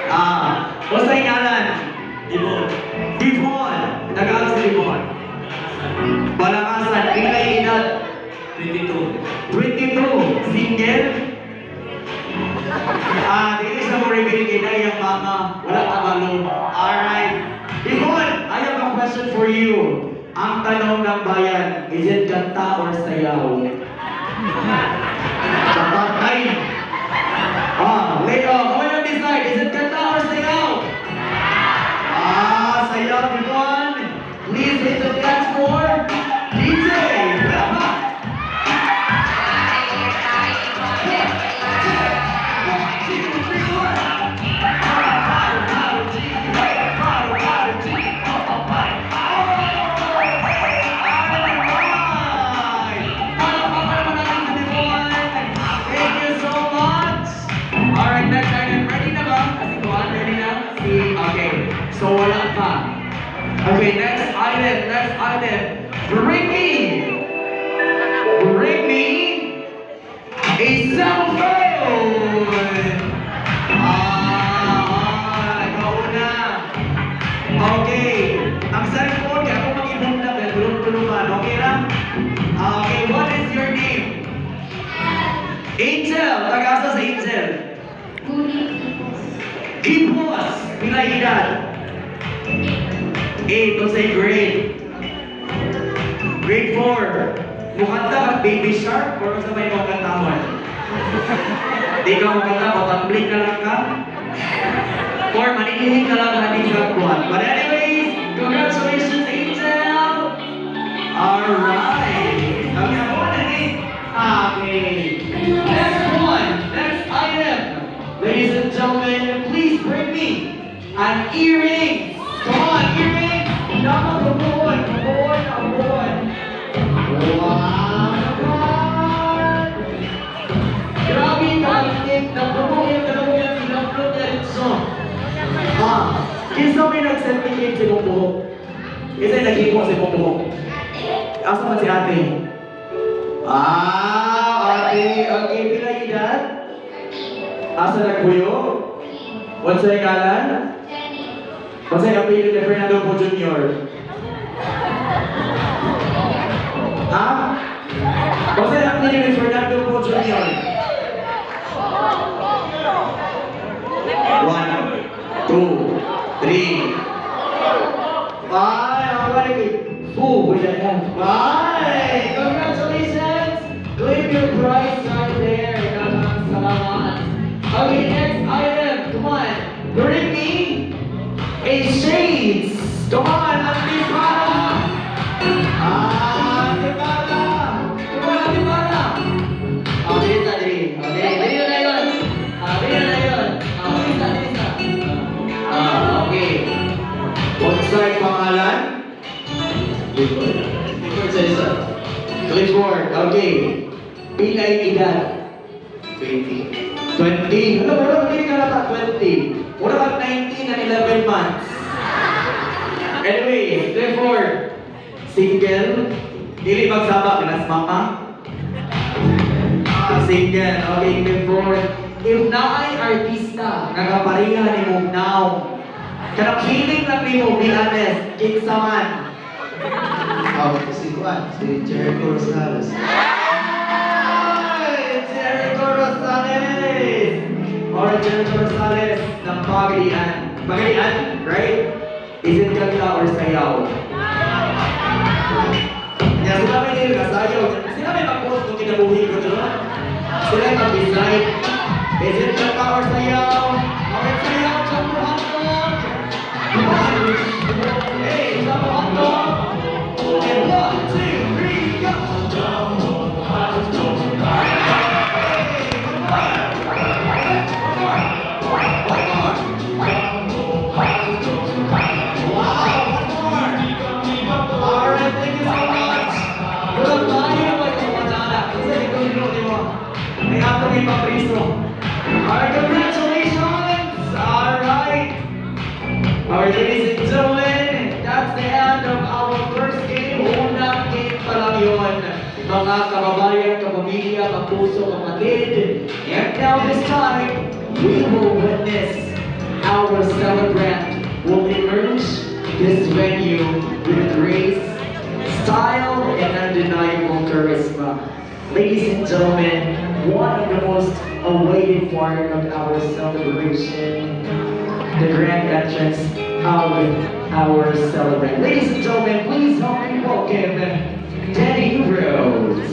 Basta yung ngalan? Ibon. Dipon. Tagalog sa Dipon. Balakasan. Ilang edad? 22. 22. Single? Dito sa mo reveal kita yung mama. Wala kabalo. Alright. Dipon, I have a question for you. Ang tanong ng bayan, is it kanta or sayaw? Kapatay. Leo, who will decide? Is it kanta or sayaw? Sayaw, Dipon. Please hit the dance floor. DJ, Brahma. So wala pa. Okay, next item. Bring me a cell phone. Ikaw na. Okay, ang cellphone, kaya kung mag-ibong na, kaya tulong-tulungan. Okay lang? Okay, what is your name? Angel. Taga-asa sa Angel? Ipos. Pila edad? 8, o say grade. Grade 4. Mukanta ka baby shark or sa may mga kantawan? Di ka mukanta, matambling ka lang ka? Or maninihin ka lang natin sa kuwan. But anyways, congratulations Angel! Alright! Kami ako na eh. Okay. Next item. Ladies and gentlemen, please bring me an earring. Come on, earring. Number one. Wow, come on. Grabe ka, nabubuhay, in-upload na rin song. Kinsa may nag-certificate sa mong buhok? Kinsa yung nag-ipo sa mong buhok? Asa man si ate? Ate, okay, pila edad? Asa nagbuyo? What's your ngalan? What's your apelido ni Fernando Po Jr.? What's your apelido ni Fernando Po Jr.? 1, 2, 3. Alright. Bye! Congratulations! Claim your prize right there. Salamat. Okay, next item. Come on. Bring me a shades. Come on, Ate Para. Ate Para. Come on, Ate Para. Dili na yun. Okay. What's your pangalan? Clifford. Okay. Pila yung edad? 20. Ano, hindi ka nata 20. Wala ka 19 and 11 months. Anyway, Clifford. Single. Dili magsama, pinas mama. Single. Okay, Clifford. If naay artista, nagapareha ni mo now. Kanang feeling lang ni mo, be honest, kinsa man. Si Jericho Rosales. Jericho Rosales! Or Jericho Rosales ng Pagalian. Pagalian, right? Is it kanta or sayaw? Kaya sila may nila sayaw. Sila may mag-post kung kinabuhi ko doon. Sila mag-decide. Is it kanta or sayaw? Okay, sayaw, Jumbo Hotdog! Come on! Hey, Jumbo Hotdog! Okay, 1, 2, 3, go! Alright, congratulations! Alright! Alright, ladies and gentlemen, that's the end of our first game. Unang game pa lang yun. Mga kababayan, kapamilya, kapuso, kapatid. And now this time, we will witness our our celebrant will emerge this venue with grace, style, and undeniable charisma. Ladies and gentlemen, one of the most awaited part of our celebration, the grand entrance of our celebrant. Ladies and gentlemen, please help me welcome Danny Rose.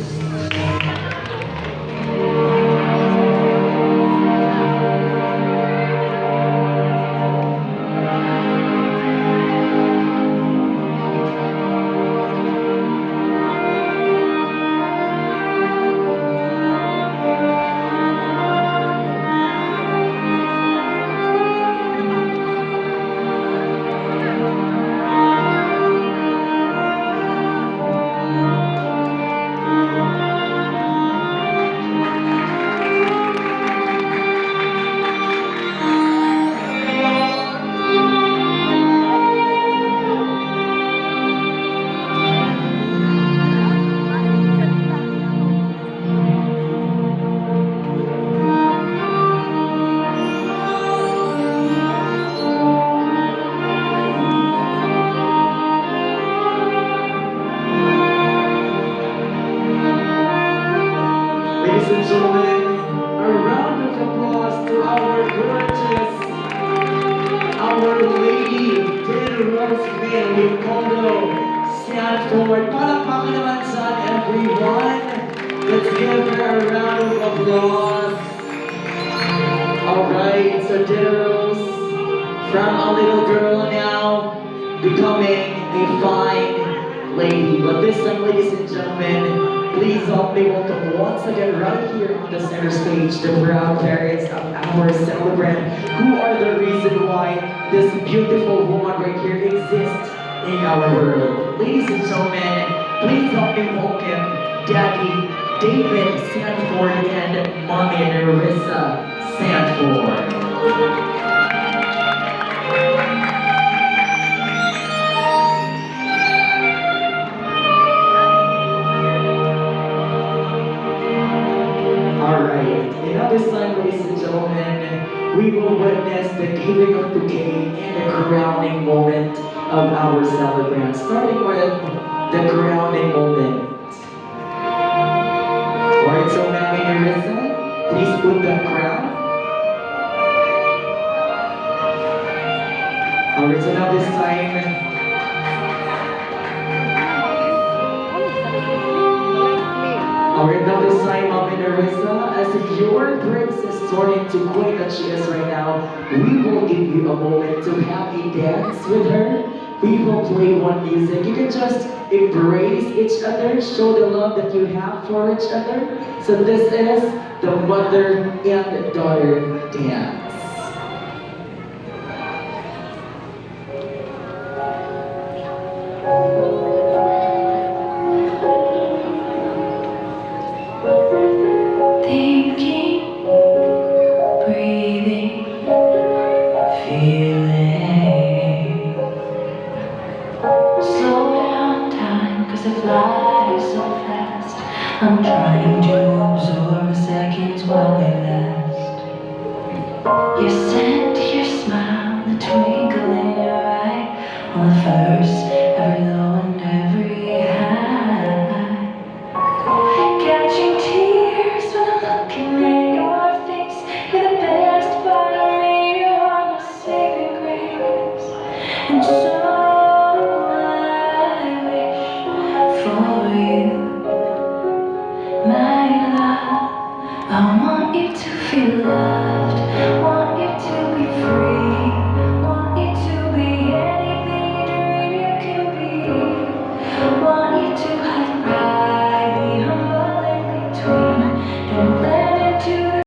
Ladies and gentlemen, a round of applause to our gorgeous, our lady, Del Roseville with Condo Sanford. Palakpakan naman dyan, everyone. Let's give her a round of applause. Alright, so Del Rose, from a little girl now, becoming a fine lady. But this time, ladies and gentlemen, please help me welcome once again right here on the center stage the proud parents of our celebrant who are the reason why this beautiful woman right here exists in our world. Ladies and gentlemen, please help me welcome Daddy David Sanford and Mommy Narissa Sanford. Alright, and at this time, ladies and gentlemen, we will witness the giving of bouquet and the crowning moment of our celebrant, starting with the crowning moment. Alright, so Mami Narissa, please put the crown. Alright, so now this time, Alright, now this time, Mami Narissa, as your princess is turning to queen that she is right now, we will give you a moment to have a dance with her. We will play one music. You can just embrace each other, show the love that you have for each other. So this is the mother and daughter dance. Thinking, breathing, feeling. Slow down time, 'cause it flies so fast. I'm trying to absorb the seconds while they last. Your scent, your smile, the twinkle in your eye, on the first, every low and every high. Catching tears when I'm looking at your face. You're the best part of me, you are my saving grace. And so I wish for you, my love. I want you to feel love.